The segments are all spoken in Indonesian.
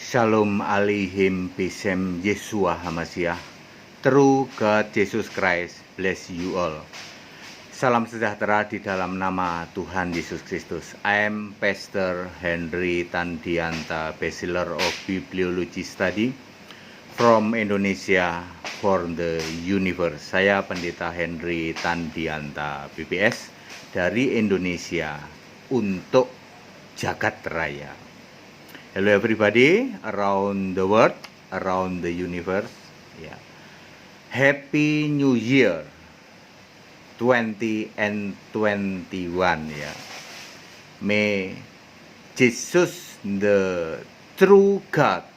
Shalom Aleichem Besem Yeshua HaMashiach. True God Jesus Christ bless you all. Salam sejahtera di dalam nama Tuhan Yesus Kristus. I am Pastor Henry Tandianta, Bachelor of Bibliology Study from Indonesia for the Universe. Saya Pendeta Henry Tandianta, BPS dari Indonesia untuk jagat raya. Hello everybody around the world, around the universe. Yeah. Happy New Year 20 and 21. Yeah. May Jesus the true God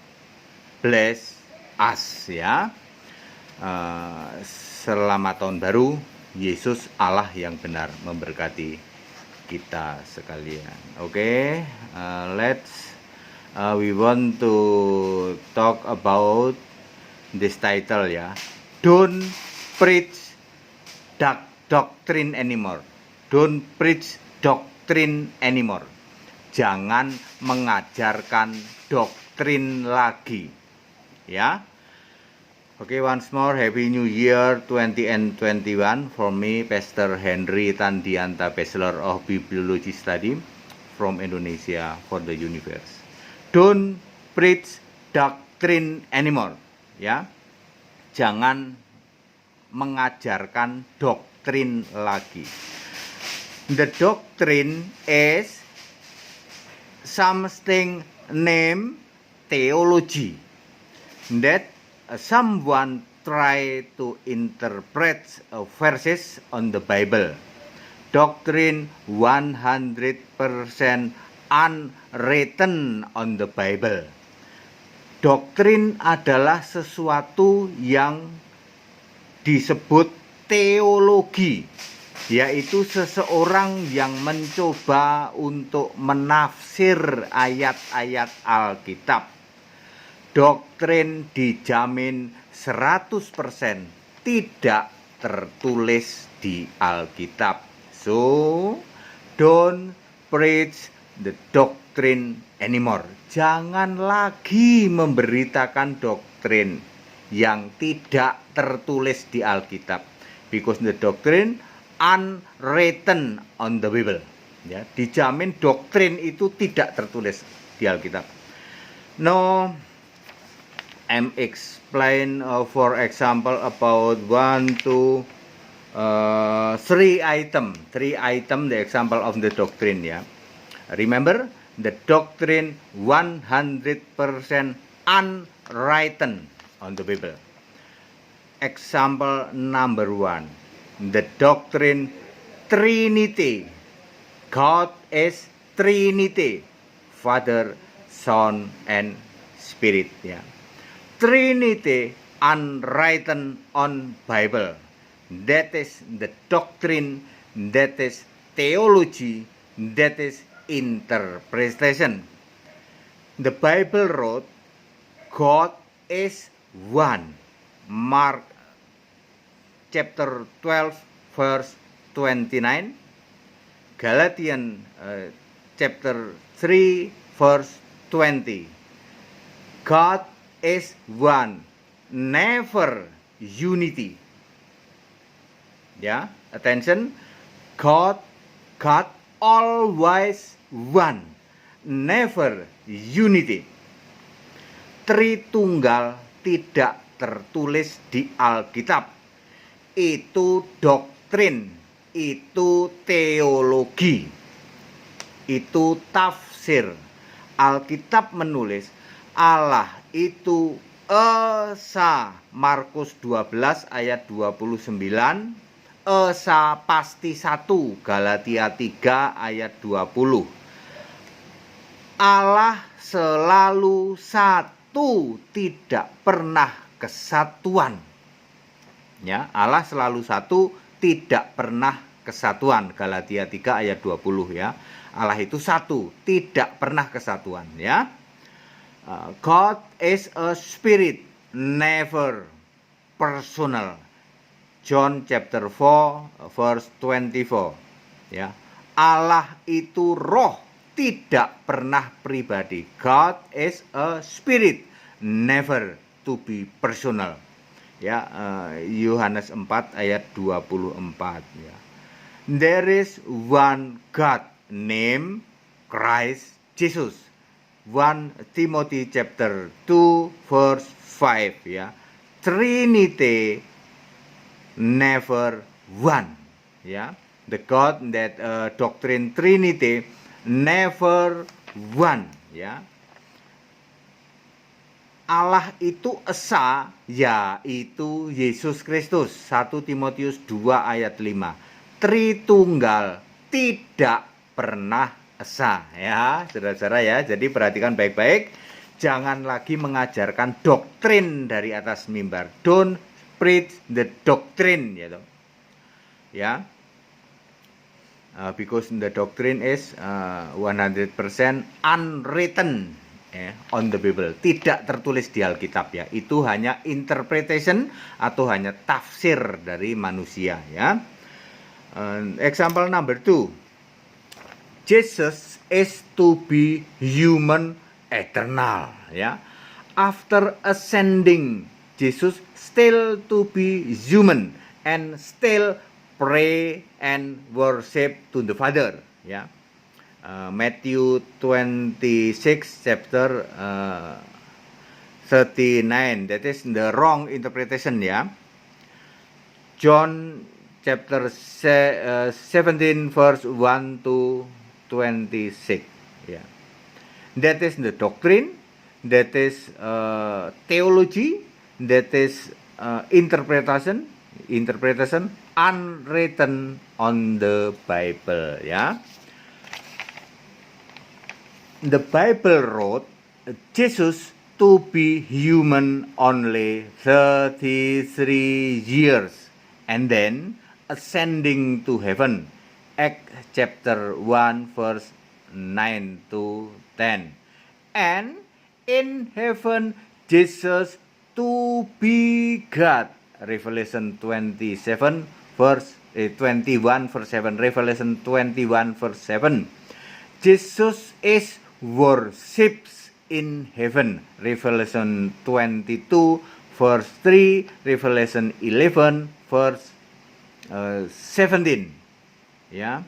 bless us. Ya. Selamat tahun baru. Yesus Allah yang benar memberkati kita sekalian. Oke, we want to talk about this title, ya. Don't preach doctrine anymore. Don't preach doctrine anymore. Jangan mengajarkan doktrin lagi, ya. Oke, once more, Happy New Year 20 and 21 for me, Pastor Henry Tandianta, Bachelor of Bibliology Study from Indonesia for the Universe. Don't preach doctrine anymore, ya. Jangan mengajarkan doktrin lagi. The doctrine is something named theology that someone try to interpret verses on the Bible. Doctrine 100% unwritten on the Bible. Doktrin adalah sesuatu yang disebut teologi, yaitu seseorang yang mencoba untuk menafsir ayat-ayat Alkitab. Doktrin dijamin 100% tidak tertulis di Alkitab. So, don't preach the doctrine anymore. Jangan lagi memberitakan doktrin yang tidak tertulis di Alkitab. Because the doctrine unwritten on the Bible. Ya, dijamin doktrin itu tidak tertulis di Alkitab. No, I'm explain for example about 1, 2, 3 item. The example of the doctrine, ya. Remember, the doctrine 100% unwritten on the Bible. Example number 1, the doctrine Trinity. God is Trinity, Father, Son, and Spirit. Ya. Trinity unwritten on Bible. That is the doctrine, that is theology, that is interpretation. The Bible wrote God is one. Mark chapter 12 verse 29. Galatians chapter 3 verse 20. God is one, never unity. Ya, attention. God always one, never unity. Tritunggal tidak tertulis di Alkitab. Itu doktrin, itu teologi, itu tafsir. Alkitab menulis Allah itu Esa, Markus 12 ayat 29. Esa pasti satu, Galatia 3 ayat 20. Allah selalu satu, tidak pernah kesatuan. Ya, Allah selalu satu, tidak pernah kesatuan. Galatia 3 ayat 20, ya. Allah itu satu, tidak pernah kesatuan, ya. God is a spirit, never personal. John chapter 4 verse 24, ya. Allah itu roh, tidak pernah pribadi. God is a spirit, never to be personal. Ya, Yohanes 4 ayat 24 ya. There is one God named Christ Jesus. 1 Timothy chapter 2 verse 5 ya. Trinity never one ya. The God that doctrine Trinity never one ya. Allah itu esa, yaitu Yesus Kristus. 1 Timotius 2 ayat 5. Tritunggal, tidak pernah esa ya, saudara-saudara ya. Jadi perhatikan baik-baik, jangan lagi mengajarkan doktrin dari atas mimbar. Don't preach the doctrine gitu. Ya. Because the doctrine is 100% unwritten on the Bible, tidak tertulis di Alkitab ya. Itu hanya interpretation atau hanya tafsir dari manusia ya. Example number 2. Jesus is to be human eternal ya. After ascending, Jesus still to be human and still pray and worship to the Father ya. Matthew 26 chapter 39, that is the wrong interpretation ya. John chapter 17 verse 1 to 26 ya. That is the doctrine, that is theology, that is interpretation unwritten on the Bible ya. The Bible wrote Jesus to be human only 33 years and then ascending to heaven. Acts chapter 1 verse 9 to 10. And in heaven Jesus to be God. Revelation 21 verse 7. Revelation 21 verse 7. Jesus is worships in heaven. Revelation 22 verse 3, Revelation 11 verse 17 ya.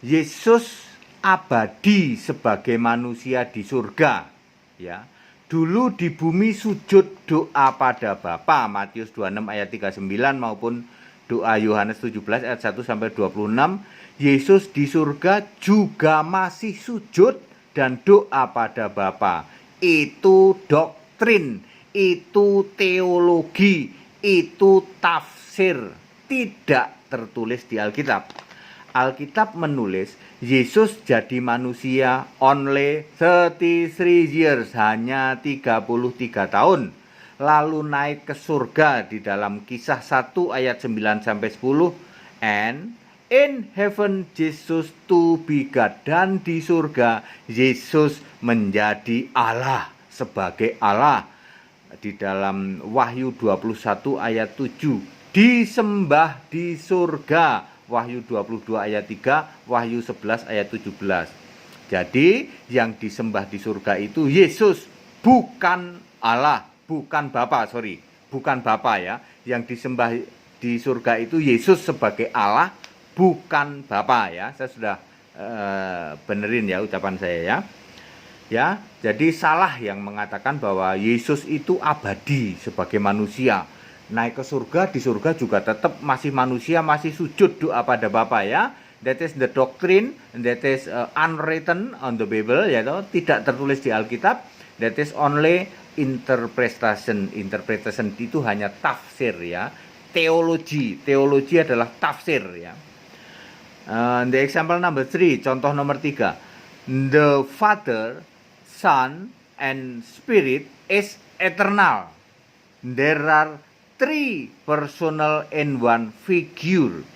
Yesus abadi sebagai manusia di surga ya. Dulu di bumi sujud doa pada Bapa, Matius 26 ayat 39 maupun doa Yohanes 17 ayat 1 sampai 26. Yesus di surga juga masih sujud dan doa pada Bapa. Itu doktrin, itu teologi, itu tafsir, tidak tertulis di Alkitab. Alkitab menulis Yesus jadi manusia only 33 years, hanya 33 tahun. Lalu naik ke surga di dalam Kisah 1 ayat 9 sampai 10. And in heaven Jesus to be God. Dan di surga Yesus menjadi Allah, sebagai Allah. Di dalam Wahyu 21 ayat 7. Disembah di surga. Wahyu 22 ayat 3, Wahyu 11 ayat 17. Jadi yang disembah di surga itu Yesus, bukan Allah, bukan Bapa, bukan Bapa ya. Yang disembah di surga itu Yesus sebagai Allah, bukan Bapa ya. Saya sudah benerin ya ucapan saya ya. Ya, jadi salah yang mengatakan bahwa Yesus itu abadi sebagai manusia. Naik ke surga, di surga juga tetap masih manusia, masih sujud doa pada Bapa ya. That is the doctrine, that is unwritten on the Bible, yaitu tidak tertulis di Alkitab. That is only interpretation. Interpretation itu hanya tafsir ya. Teologi adalah tafsir ya. The example number 3, contoh nomor 3. The Father, Son, and Spirit is eternal. There are 3 personal in one figure.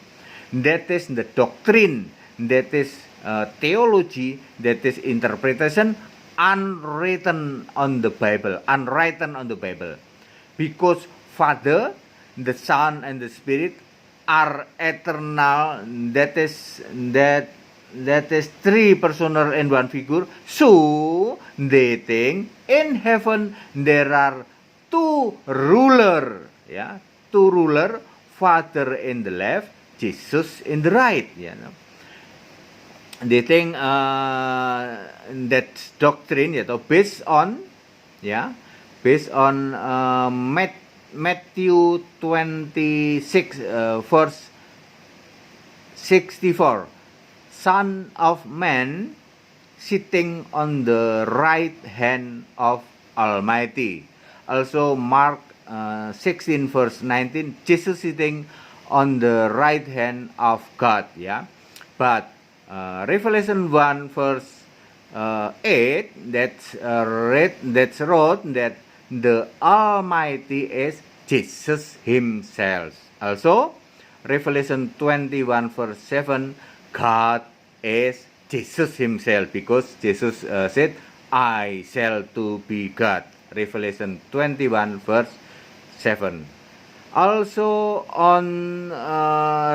That is the doctrine, that is theology, that is interpretation unwritten on the Bible. Because Father, the Son, and the Spirit are eternal. That that is three personal and one figure. So they think in heaven there are two ruler, ya, two ruler, Father in the left, Jesus in the right, ya. They think that doctrine, yaitu based on Matthew 26 verse 64, Son of Man sitting on the right hand of Almighty. Also Mark 16 verse 19, Jesus sitting on the right hand of God, ya. But Revelation 1 verse 8 that's wrote that the Almighty is Jesus himself. Also Revelation 21 verse 7, God is Jesus himself, because Jesus said, I shall to be God. Revelation 21 verse 7. Also on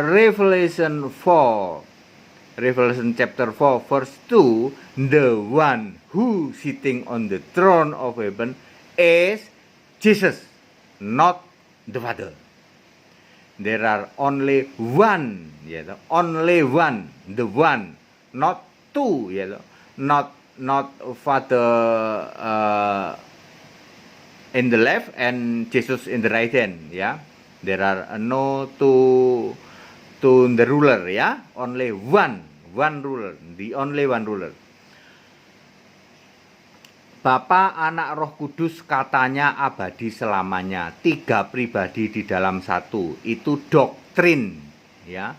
Revelation chapter 4 verse 2, the one who sitting on the throne of heaven is Jesus, not the Father. There are only one, only one, the one, not two, not Father in the left and Jesus in the right hand, ya. There are no two the ruler, ya. Only one ruler, the only one ruler. Bapa, Anak, Roh Kudus katanya abadi selamanya. 3 pribadi di dalam satu. Itu doktrin, ya.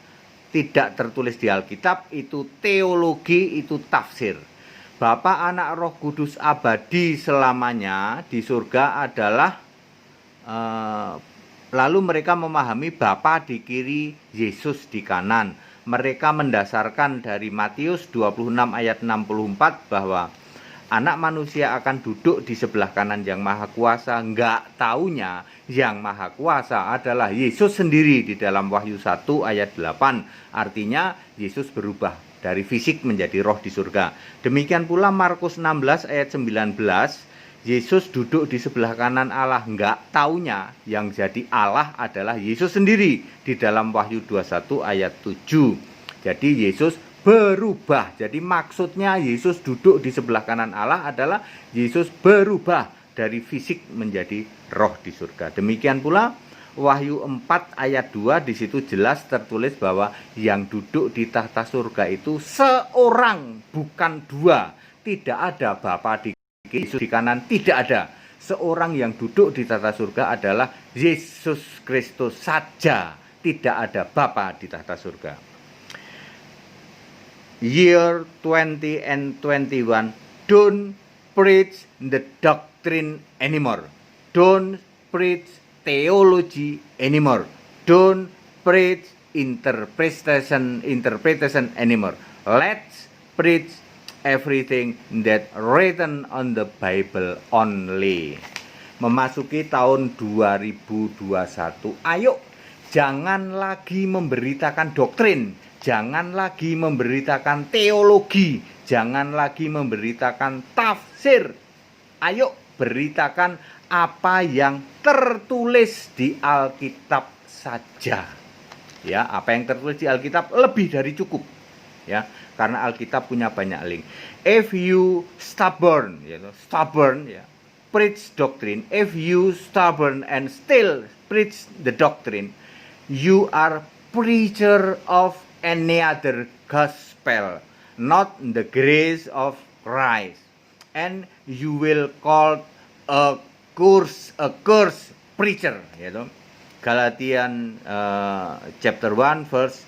Tidak tertulis di Alkitab, itu teologi, itu tafsir. Bapa, Anak, Roh Kudus abadi selamanya di surga adalah lalu mereka memahami Bapa di kiri, Yesus di kanan. Mereka mendasarkan dari Matius 26 ayat 64 bahwa Anak manusia akan duduk di sebelah kanan yang maha kuasa. Enggak taunya yang maha kuasa adalah Yesus sendiri di dalam Wahyu 1 ayat 8. Artinya Yesus berubah dari fisik menjadi roh di surga. Demikian pula Markus 16 ayat 19. Yesus duduk di sebelah kanan Allah. Enggak taunya yang jadi Allah adalah Yesus sendiri di dalam Wahyu 21 ayat 7. Jadi Yesus berubah. Jadi maksudnya Yesus duduk di sebelah kanan Allah adalah Yesus berubah dari fisik menjadi roh di surga. Demikian pula Wahyu 4 ayat 2, di situ jelas tertulis bahwa yang duduk di tahta surga itu seorang, bukan dua. Tidak ada Bapa di kiri, Yesus di kanan, tidak ada. Seorang yang duduk di tahta surga adalah Yesus Kristus saja. Tidak ada Bapa di tahta surga. Year 20 and 21, don't preach the doctrine anymore. Don't preach theology anymore. Don't preach interpretation anymore. Let's preach everything that written on the Bible only. Memasuki tahun 2021, ayo jangan lagi memberitakan doktrin, jangan lagi memberitakan teologi, jangan lagi memberitakan tafsir. Ayo beritakan apa yang tertulis di Alkitab saja. Ya, apa yang tertulis di Alkitab lebih dari cukup. Ya, karena Alkitab punya banyak link. If you stubborn, preach doctrine. If you stubborn and still preach the doctrine, you are preacher of any other gospel, not the grace of Christ, and you will call a curse preacher. Galatians chapter 1 verse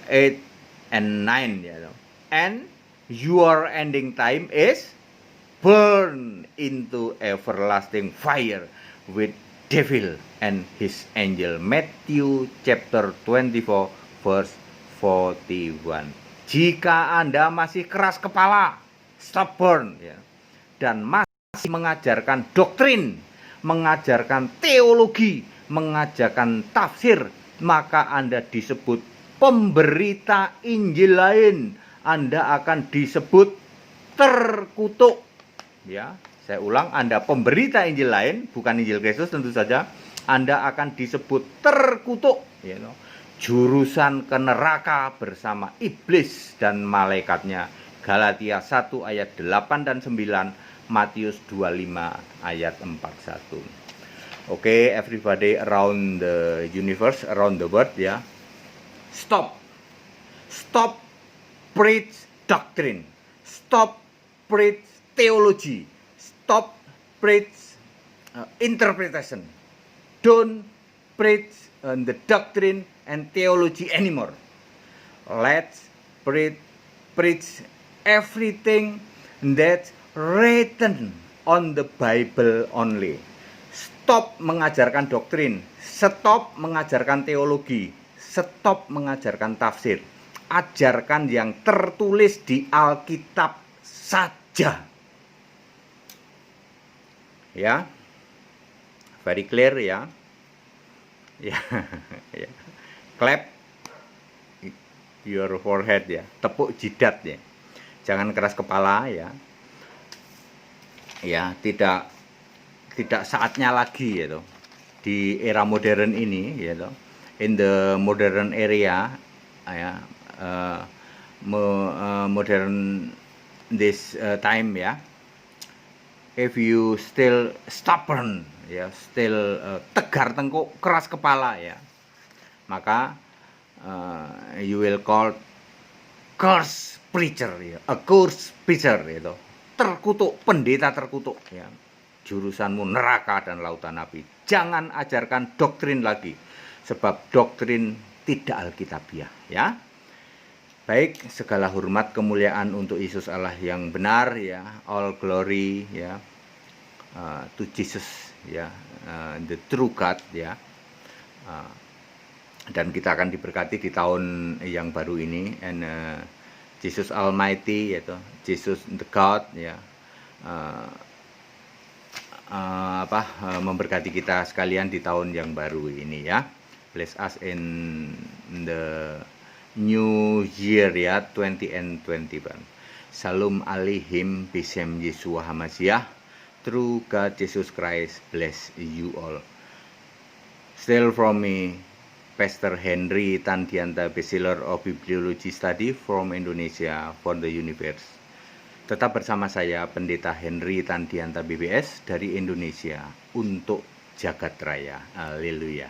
8 and 9. And your ending time is burn into everlasting fire with devil and his angel. Matthew chapter 24 verse 41. Jika Anda masih keras kepala, stubborn, dan masih mengajarkan doktrin, mengajarkan teologi, mengajarkan tafsir, maka Anda disebut pemberita Injil lain. Anda akan disebut terkutuk. Ya, saya ulang, Anda pemberita Injil lain, bukan Injil Kristus tentu saja, Anda akan disebut terkutuk, jurusan ke neraka bersama iblis dan malaikatnya. Galatia 1 ayat 8 dan 9, Matius 25 ayat 41. Oke, everybody around the universe, around the world, ya. Stop preach doctrine. Stop preach theology. Stop preach interpretation. Don't preach the doctrine and theology anymore. Let's preach everything that's written on the Bible only. Stop mengajarkan doktrin, stop mengajarkan teologi, stop mengajarkan tafsir. Ajarkan yang tertulis di Alkitab saja. Ya. Very clear ya. Ya. Clap your forehead ya. Tepuk jidat ya. Jangan keras kepala ya. Ya, tidak saatnya lagi gitu. Di era modern ini gitu. In the modern area ya, modern this time ya. If you still stubborn ya, still tegar tengkuk, keras kepala ya, maka you will call curse preacher ya, a curse preacher itu, terkutuk, pendeta terkutuk ya. Jurusanmu neraka dan lautan api. Jangan ajarkan doktrin lagi, sebab doktrin tidak alkitabiah ya. Baik, segala hormat kemuliaan untuk Yesus Allah yang benar ya, all glory ya, to Jesus ya, the true God ya. Dan kita akan diberkati di tahun yang baru ini, and Jesus Almighty yaitu Jesus the God ya, memberkati kita sekalian di tahun yang baru ini ya. Bless us in the new year ya, 2021. Shalom Aleichem Bishem Yeshua HaMashiach. Through God Jesus Christ bless you all. Still from me, Pastor Henry Tandianta, Bachelor of Bibliology Study from Indonesia for the Universe. Tetap bersama saya, Pendeta Henry Tandianta BBS dari Indonesia untuk Jagat Raya. Haleluya.